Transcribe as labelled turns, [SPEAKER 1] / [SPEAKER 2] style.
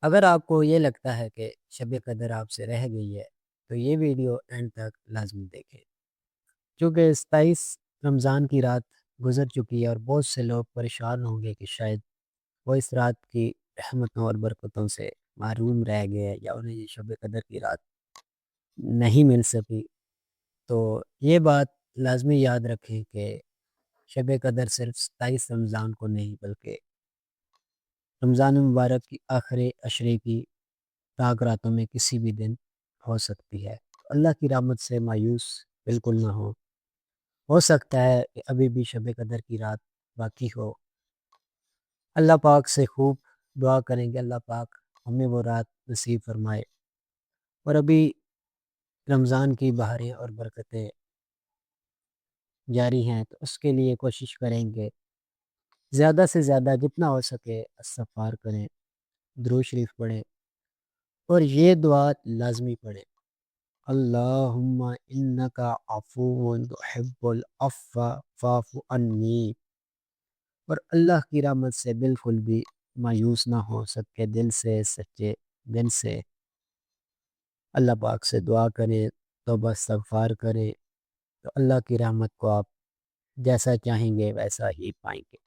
[SPEAKER 1] اگر آپ کو یہ لگتا ہے کہ شب قدر آپ سے رہ گئی ہے تو یہ ویڈیو اینڈ تک لازمی دیکھیں، چونکہ 27 رمضان کی رات گزر چکی ہے اور بہت سے لوگ پریشان ہوں گے کہ شاید وہ اس رات کی رحمتوں اور برکتوں سے محروم رہ گئے یا انہیں یہ شب قدر کی رات نہیں مل سکی۔ تو یہ بات لازمی یاد رکھیں کہ شب قدر صرف 27 رمضان کو نہیں بلکہ رمضان مبارک کی آخری عشرے کی پاک راتوں میں کسی بھی دن ہو سکتی ہے۔ اللہ کی رحمت سے مایوس بالکل نہ ہو سکتا ہے کہ ابھی بھی شب قدر کی رات باقی ہو۔ اللہ پاک سے خوب دعا کریں کہ اللہ پاک ہمیں وہ رات نصیب فرمائے، اور ابھی رمضان کی بہاریں اور برکتیں جاری ہیں تو اس کے لیے کوشش کریں گے زیادہ سے زیادہ جتنا ہو سکے استغفار کریں، درود شریف پڑھیں، اور یہ دعا لازمی پڑھیں: اللہم انکا عفو تحب العفو فاعف عنی۔ اور اللہ کی رحمت سے بالکل بھی مایوس نہ ہو سکے، دل سے سچے دل سے اللہ پاک سے دعا کریں، توبہ استغفار کریں، تو اللہ کی رحمت کو آپ جیسا چاہیں گے ویسا ہی پائیں گے۔